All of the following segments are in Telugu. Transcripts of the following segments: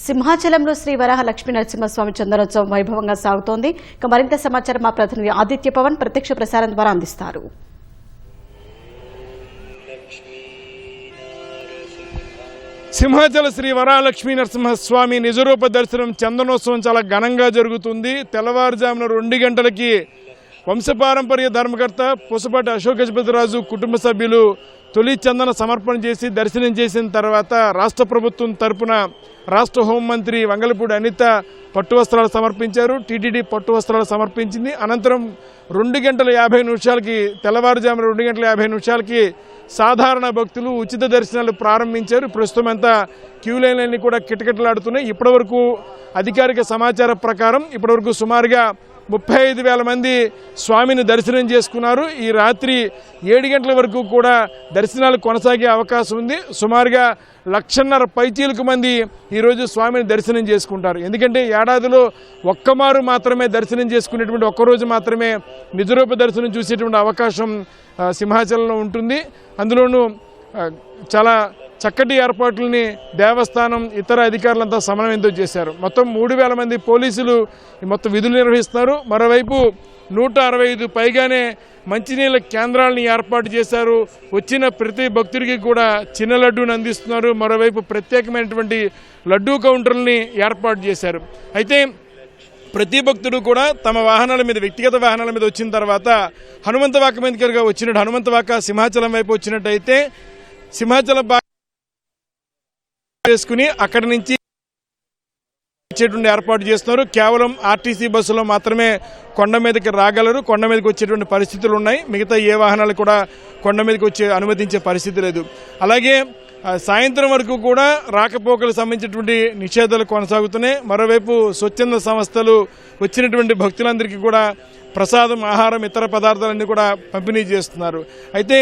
సింహాచలంలో శ్రీ వరాహ లక్ష్మీ నరసింహస్వామి చందనోత్సవం వైభవంగా సాగుతోంది. ఇక మరింత సమాచారం మా ప్రతినిధి ఆదిత్య పవన్ ప్రత్యక్ష ప్రసారం ద్వారా అందిస్తారు. సింహాచల శ్రీ వరాలక్ష్మీ నరసింహస్వామి నిజరూప దర్శనం చందనోత్సవం చాలా ఘనంగా జరుగుతుంది. తెల్లవారుజామున 2 గంటలకి వంశపారంపర్య ధర్మకర్త పూసపాటి అశోక్ గజపతిరాజు కుటుంబ సభ్యులు తొలి చందన సమర్పణ చేసి దర్శనం చేసిన తర్వాత రాష్ట్ర ప్రభుత్వం తరపున రాష్ట్ర హోంమంత్రి వంగలపూడి అనిత పట్టు వస్త్రాలు సమర్పించారు. టీటీడీ పట్టు వస్త్రాలు సమర్పించింది. అనంతరం 2 గంటల 50 నిమిషాలకి తెల్లవారుజామున 2 గంటల 50 నిమిషాలకి సాధారణ భక్తులు ఉచిత దర్శనాలు ప్రారంభించారు. ప్రస్తుతం అంతా క్యూ లైన్లన్నీ కూడా కిటకిటలాడుతున్నాయి. ఇప్పటివరకు అధికారిక సమాచారం ప్రకారం ఇప్పటివరకు సుమారుగా 35,000 మంది స్వామిని దర్శనం చేసుకున్నారు. ఈ రాత్రి 7 గంటల వరకు కూడా దర్శనాలు కొనసాగే అవకాశం ఉంది. సుమారుగా 1,50,000 పైచీలకు మంది ఈరోజు స్వామిని దర్శనం చేసుకుంటారు. ఎందుకంటే ఏడాదిలో ఒక్కమారు మాత్రమే దర్శనం చేసుకునేటువంటి ఒక్కరోజు మాత్రమే నిజరూప దర్శనం చూసేటువంటి అవకాశం సింహాచలంలో ఉంటుంది. అందులోనూ చాలా చక్కటి ఏర్పాట్లని దేవస్థానం ఇతర అధికారులంతా సమన్వయంతో చేశారు. మొత్తం 3,000 మంది పోలీసులు మొత్తం విధులు నిర్వహిస్తున్నారు. మరోవైపు 165 పైగానే మంచినీళ్ళ కేంద్రాలను ఏర్పాటు చేశారు. వచ్చిన ప్రతి భక్తుడికి కూడా చిన్న లడ్డూని అందిస్తున్నారు. మరోవైపు ప్రత్యేకమైనటువంటి లడ్డూ కౌంటర్లని ఏర్పాటు చేశారు. అయితే ప్రతి భక్తుడు కూడా తమ వాహనాల మీద వ్యక్తిగత వాహనాల మీద వచ్చిన తర్వాత హనుమంతవాక మీదుగా వచ్చినట్టు హనుమంతవాక సింహాచలం వైపు వచ్చినట్టయితే సింహాచలం చేసుకుని అక్కడి నుంచి వచ్చేటువంటి ఏర్పాటు చేస్తున్నారు. కేవలం ఆర్టీసీ బస్సులో మాత్రమే కొండ మీదకి రాగలరు. కొండ మీదకి వచ్చేటువంటి పరిస్థితులు ఉన్నాయి. మిగతా ఏ వాహనాలు కూడా కొండ మీదకి వచ్చే అనుమతించే పరిస్థితి లేదు. అలాగే సాయంత్రం వరకు కూడా రాకపోకలకు సంబంధించినటువంటి నిషేధాలు కొనసాగుతున్నాయి. మరోవైపు స్వచ్ఛంద సంస్థలు వచ్చినటువంటి భక్తులందరికీ కూడా ప్రసాదం, ఆహారం, ఇతర పదార్థాలన్నీ కూడా పంపిణీ చేస్తున్నారు. అయితే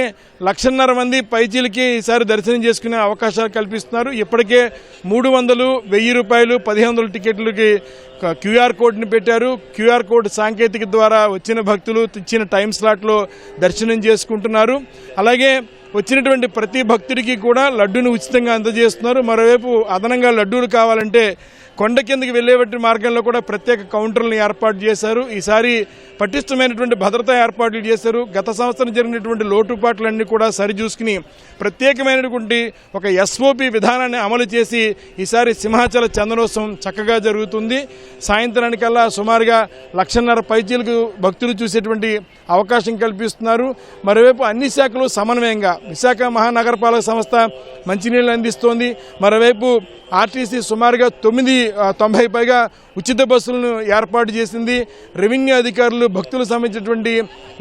1,50,000 మంది పైచీలకి ఈసారి దర్శనం చేసుకునే అవకాశాలు కల్పిస్తున్నారు. ఇప్పటికే 300, 1,000 రూపాయలు, 1,500 టికెట్లకి క్యూఆర్ కోడ్ని పెట్టారు. క్యూఆర్ కోడ్ సాంకేతిక ద్వారా వచ్చిన భక్తులు ఇచ్చిన టైం స్లాట్లో దర్శనం చేసుకుంటున్నారు. అలాగే వచ్చినటువంటి ప్రతి భక్తుడికి కూడా లడ్డూను ఉచితంగా అందజేస్తున్నారు. మరోవైపు అదనంగా లడ్డూలు కావాలంటే కొండ కిందకి వెళ్లేటువంటి మార్గంలో కూడా ప్రత్యేక కౌంటర్లను ఏర్పాటు చేశారు. ఈసారి పటిష్టమైనటువంటి భద్రతా ఏర్పాట్లు చేశారు. గత సంవత్సరం జరిగినటువంటి లోటుపాట్లన్నీ కూడా సరిచూసుకుని ప్రత్యేకమైనటువంటి ఒక ఎస్ఓపి విధానాన్ని అమలు చేసి ఈసారి సింహాచల చందనోత్సవం చక్కగా జరుగుతుంది. సాయంత్రానికల్లా సుమారుగా 1,50,000 పైచీలకు భక్తులు చూసేటువంటి అవకాశం కల్పిస్తున్నారు. మరోవైపు అన్ని శాఖలు సమన్వయంగా విశాఖ మహానగరపాలక సంస్థ మంచినీళ్లు అందిస్తోంది. మరోవైపు ఆర్టీసీ సుమారుగా 90 పైగా ఉచిత బస్సులను ఏర్పాటు చేసింది. రెవెన్యూ అధికారులు భక్తులకు సంబంధించినటువంటి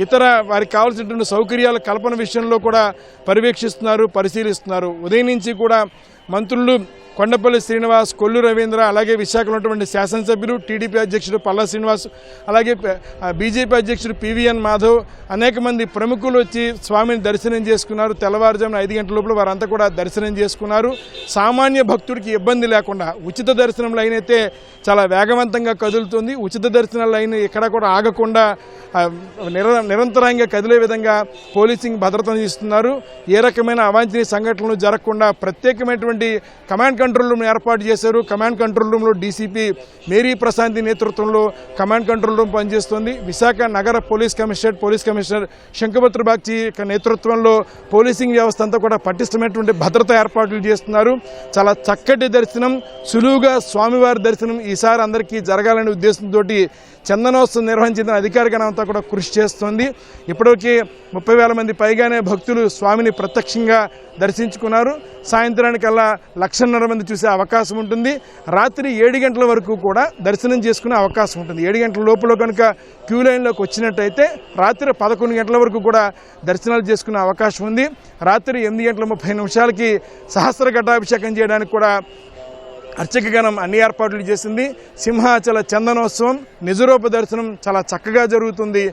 ఇతర వారికి కావాల్సినటువంటి సౌకర్యాల కల్పన విషయంలో కూడా పర్యవేక్షిస్తున్నారు, పరిశీలిస్తున్నారు. ఉదయం నుంచి కూడా మంత్రులు కొండపల్లి శ్రీనివాస్, కొల్లు రవీంద్ర, అలాగే విశాఖలో ఉన్నటువంటి శాసనసభ్యులు, టీడీపీ అధ్యక్షుడు పల్లా శ్రీనివాస్, అలాగే బీజేపీ అధ్యక్షుడు పివిఎన్ మాధవ్, అనేక మంది ప్రముఖులు వచ్చి స్వామిని దర్శనం చేసుకున్నారు. తెల్లవారుజామున 5 గంటల లోపల వారంతా కూడా దర్శనం చేసుకున్నారు. సామాన్య భక్తుడికి ఇబ్బంది లేకుండా ఉచిత దర్శనం లైన్ అయితే చాలా వేగవంతంగా కదులుతుంది. ఉచిత దర్శన లైన్ ఎక్కడా కూడా ఆగకుండా నిరంతరంగా కదిలే విధంగా పోలీసింగ్ భద్రతను ఇస్తున్నారు. ఏ రకమైన అవాంఛనీయ సంఘటనలు జరగకుండా ప్రత్యేకమైనటువంటి కమాండ్ కంట్రోల్ రూమ్ ఏర్పాటు చేశారు. కమాండ్ కంట్రోల్ రూమ్లో డీసీపీ మేరీ ప్రశాంతి నేతృత్వంలో కమాండ్ కంట్రోల్ రూమ్ పనిచేస్తుంది. విశాఖ నగర పోలీస్ కమిషనర్ శంకభద్ర బాగ్చి నేతృత్వంలో పోలీసింగ్ వ్యవస్థ అంతా కూడా పటిష్టమైనటువంటి భద్రతా ఏర్పాట్లు చేస్తున్నారు. చాలా చక్కటి దర్శనం, సులువుగా స్వామివారి దర్శనం ఈసారి అందరికీ జరగాలనే ఉద్దేశంతో చందనోత్సవం నిర్వహించిన అధికార గణం అంతా కూడా కృషి చేస్తోంది. ఇప్పటికీ 30,000 మంది పైగానే భక్తులు స్వామిని ప్రత్యక్షంగా దర్శించుకున్నారు. సాయంత్రానికల్లా 1,50,000 మంది చూసే అవకాశం ఉంటుంది. రాత్రి 7 గంటల వరకు కూడా దర్శనం చేసుకునే అవకాశం ఉంటుంది. 7 గంటల లోపల కనుక క్యూ లైన్లోకి వచ్చినట్టయితే రాత్రి 11 గంటల వరకు కూడా దర్శనాలు చేసుకునే అవకాశం ఉంది. రాత్రి 8:30 సహస్ర ఘటాభిషేకం చేయడానికి కూడా అర్చక గణం అన్ని ఏర్పాట్లు చేసింది. సింహాచల చందనోత్సవం నిజరూప దర్శనం చాలా చక్కగా జరుగుతుంది.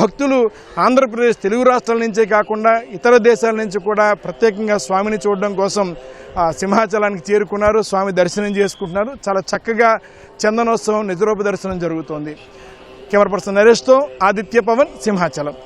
భక్తులు ఆంధ్రప్రదేశ్, తెలుగు రాష్ట్రాల నుంచే కాకుండా ఇతర దేశాల నుంచి కూడా ప్రత్యేకంగా స్వామిని చూడడం కోసం సింహాచలానికి చేరుకున్నారు. స్వామి దర్శనం చేసుకుంటున్నారు. చాలా చక్కగా చందనోత్సవం నిజరూప దర్శనం జరుగుతోంది. కెమెరా పర్సన్ నరేష్తో ఆదిత్య పవన్, సింహాచలం.